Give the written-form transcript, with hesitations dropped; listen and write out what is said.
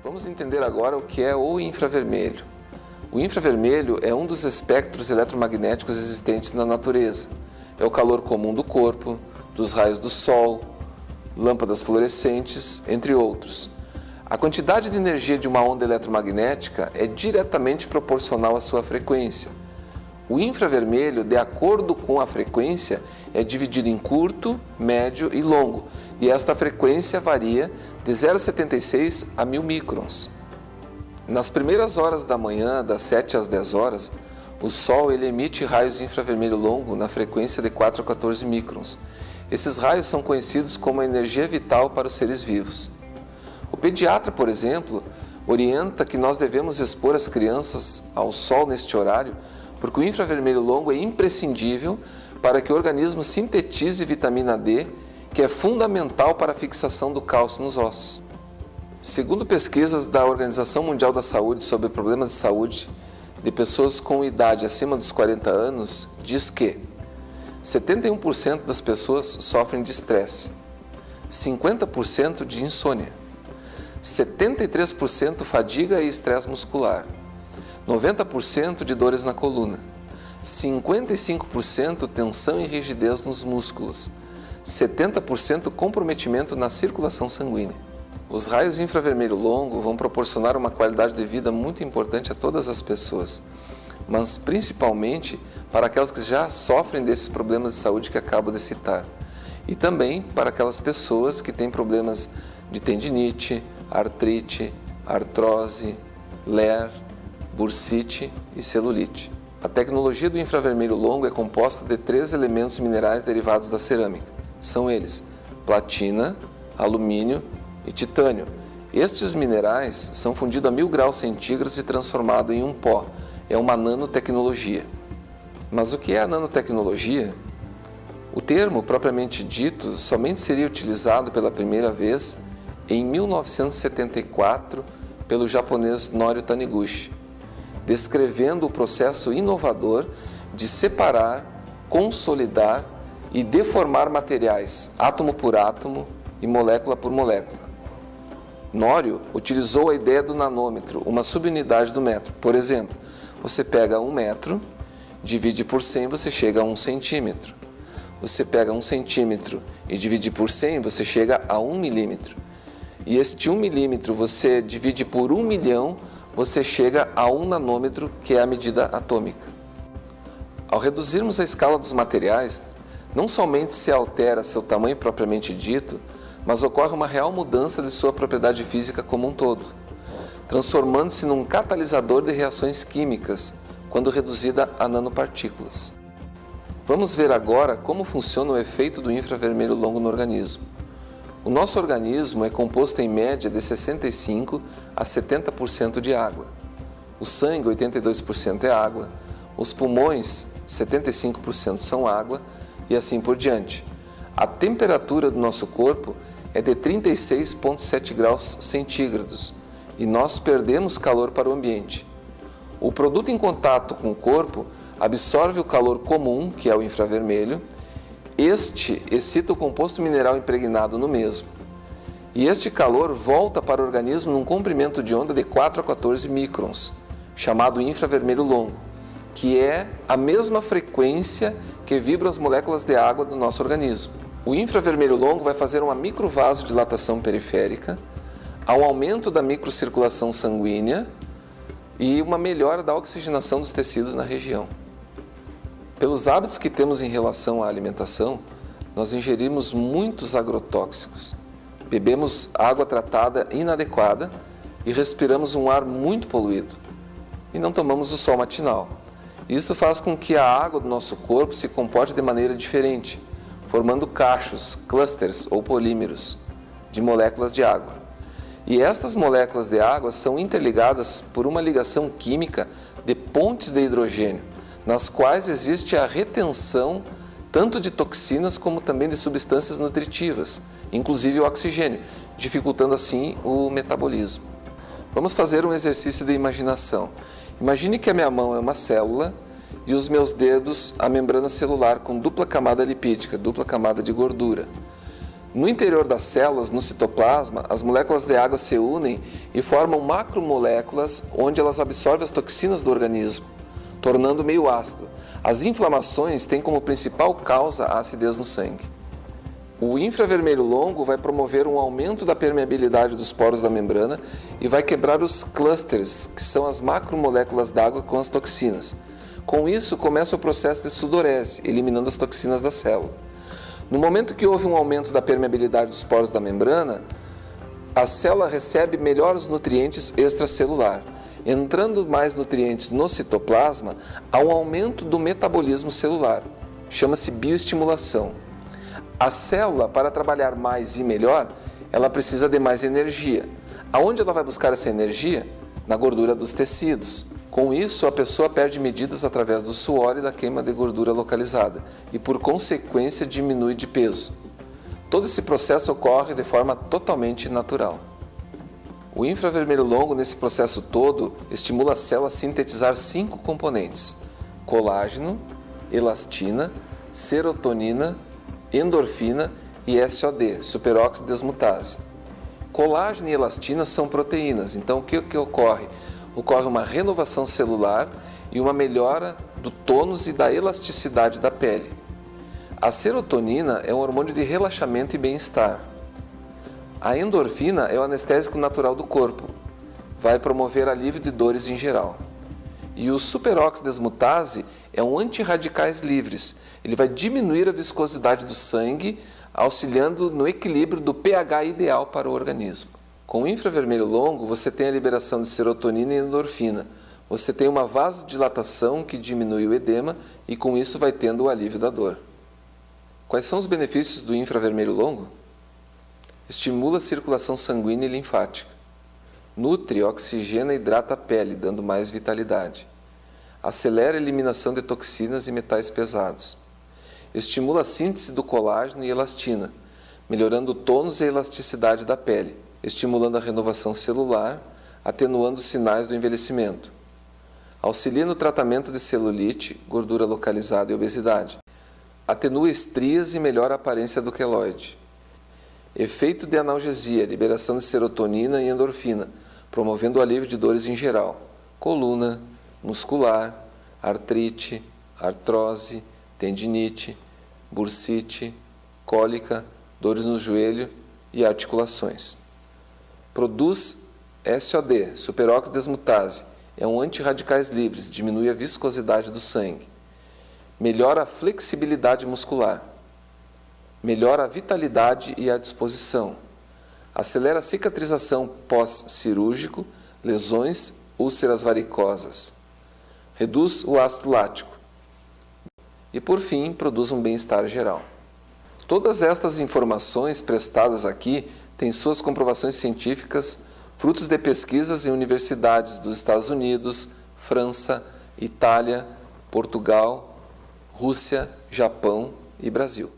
Vamos entender agora o que é o infravermelho. O infravermelho é um dos espectros eletromagnéticos existentes na natureza. É o calor comum do corpo, dos raios do sol, lâmpadas fluorescentes, entre outros. A quantidade de energia de uma onda eletromagnética é diretamente proporcional à sua frequência. O infravermelho, de acordo com a frequência, é dividido em curto, médio e longo, e esta frequência varia de 0,76 a 1000 microns. Nas primeiras horas da manhã, das 7 às 10 horas, o Sol emite raios de infravermelho longo na frequência de 4 a 14 microns. Esses raios são conhecidos como a energia vital para os seres vivos. O pediatra, por exemplo, orienta que nós devemos expor as crianças ao Sol neste horário, porque o infravermelho longo é imprescindível para que o organismo sintetize vitamina D, que é fundamental para a fixação do cálcio nos ossos. Segundo pesquisas da Organização Mundial da Saúde sobre problemas de saúde de pessoas com idade acima dos 40 anos, diz que 71% das pessoas sofrem de estresse, 50% de insônia, 73% fadiga e estresse muscular, 90% de dores na coluna, 55% tensão e rigidez nos músculos, 70% comprometimento na circulação sanguínea. Os raios infravermelho longo vão proporcionar uma qualidade de vida muito importante a todas as pessoas, mas principalmente para aquelas que já sofrem desses problemas de saúde que acabo de citar, e também para aquelas pessoas que têm problemas de tendinite, artrite, artrose, LER, bursite e celulite. A tecnologia do infravermelho longo é composta de 3 elementos minerais derivados da cerâmica. São eles: platina, alumínio e titânio. Estes minerais são fundidos a 1000 graus centígrados e transformados em um pó. É uma nanotecnologia. Mas o que é a nanotecnologia? O termo, propriamente dito, somente seria utilizado pela primeira vez em 1974 pelo japonês Norio Taniguchi, descrevendo o processo inovador de separar, consolidar e deformar materiais, átomo por átomo e molécula por molécula. Norio utilizou a ideia do nanômetro, uma subunidade do metro. Por exemplo, você pega 1 metro, divide por 100, você chega a 1 centímetro. Você pega 1 centímetro e divide por 100, você chega a 1 milímetro. E este 1 milímetro você divide por 1 milhão, você chega a 1 nanômetro, que é a medida atômica. Ao reduzirmos a escala dos materiais, não somente se altera seu tamanho propriamente dito, mas ocorre uma real mudança de sua propriedade física como um todo, transformando-se num catalisador de reações químicas, quando reduzida a nanopartículas. Vamos ver agora como funciona o efeito do infravermelho longo no organismo. O nosso organismo é composto em média de 65% a 70% de água. O sangue, 82% é água. Os pulmões, 75% são água e assim por diante. A temperatura do nosso corpo é de 36,7 graus centígrados e nós perdemos calor para o ambiente. O produto em contato com o corpo absorve o calor comum, que é o infravermelho. Este excita o composto mineral impregnado no mesmo. E este calor volta para o organismo num comprimento de onda de 4 a 14 microns, chamado infravermelho longo, que é a mesma frequência que vibram as moléculas de água do nosso organismo. O infravermelho longo vai fazer uma microvasodilatação periférica, ao aumento da microcirculação sanguínea e uma melhora da oxigenação dos tecidos na região. Pelos hábitos que temos em relação à alimentação, nós ingerimos muitos agrotóxicos, bebemos água tratada inadequada e respiramos um ar muito poluído. E não tomamos o sol matinal. Isto faz com que a água do nosso corpo se comporte de maneira diferente, formando cachos, clusters ou polímeros de moléculas de água. E estas moléculas de água são interligadas por uma ligação química de pontes de hidrogênio, nas quais existe a retenção tanto de toxinas como também de substâncias nutritivas, inclusive o oxigênio, dificultando assim o metabolismo. Vamos fazer um exercício de imaginação. Imagine que a minha mão é uma célula e os meus dedos a membrana celular com dupla camada lipídica, dupla camada de gordura. No interior das células, no citoplasma, as moléculas de água se unem e formam macromoléculas onde elas absorvem as toxinas do organismo, tornando meio ácido. As inflamações têm como principal causa a acidez no sangue. O infravermelho longo vai promover um aumento da permeabilidade dos poros da membrana e vai quebrar os clusters, que são as macromoléculas d'água com as toxinas. Com isso, começa o processo de sudorese, eliminando as toxinas da célula. No momento que houve um aumento da permeabilidade dos poros da membrana, a célula recebe melhores nutrientes extracelular. Entrando mais nutrientes no citoplasma, há um aumento do metabolismo celular. Chama-se bioestimulação. A célula, para trabalhar mais e melhor, ela precisa de mais energia. Aonde ela vai buscar essa energia? Na gordura dos tecidos. Com isso, a pessoa perde medidas através do suor e da queima de gordura localizada e, por consequência, diminui de peso. Todo esse processo ocorre de forma totalmente natural. O infravermelho longo, nesse processo todo, estimula a célula a sintetizar 5 componentes: colágeno, elastina, serotonina, endorfina e SOD, superóxido desmutase. Colágeno e elastina são proteínas, então o que ocorre? Ocorre uma renovação celular e uma melhora do tônus e da elasticidade da pele. A serotonina é um hormônio de relaxamento e bem-estar. A endorfina é o anestésico natural do corpo, vai promover alívio de dores em geral. E o superóxido desmutase é um antirradicais livres, ele vai diminuir a viscosidade do sangue, auxiliando no equilíbrio do pH ideal para o organismo. Com o infravermelho longo, você tem a liberação de serotonina e endorfina. Você tem uma vasodilatação que diminui o edema e com isso vai tendo o alívio da dor. Quais são os benefícios do infravermelho longo? Estimula a circulação sanguínea e linfática. Nutre, oxigena e hidrata a pele, dando mais vitalidade. Acelera a eliminação de toxinas e metais pesados. Estimula a síntese do colágeno e elastina, melhorando o tônus e a elasticidade da pele, estimulando a renovação celular, atenuando os sinais do envelhecimento. Auxilia no tratamento de celulite, gordura localizada e obesidade. Atenua estrias e melhora a aparência do queloide. Efeito de analgesia, liberação de serotonina e endorfina, promovendo o alívio de dores em geral, coluna, muscular, artrite, artrose, tendinite, bursite, cólica, dores no joelho e articulações. Produz SOD, superóxido desmutase, é um antirradicais livres, diminui a viscosidade do sangue. Melhora a flexibilidade muscular. Melhora a vitalidade e a disposição. Acelera a cicatrização pós-cirúrgico, lesões, úlceras varicosas. Reduz o ácido lático. E, por fim, produz um bem-estar geral. Todas estas informações prestadas aqui têm suas comprovações científicas, frutos de pesquisas em universidades dos Estados Unidos, França, Itália, Portugal, Rússia, Japão e Brasil.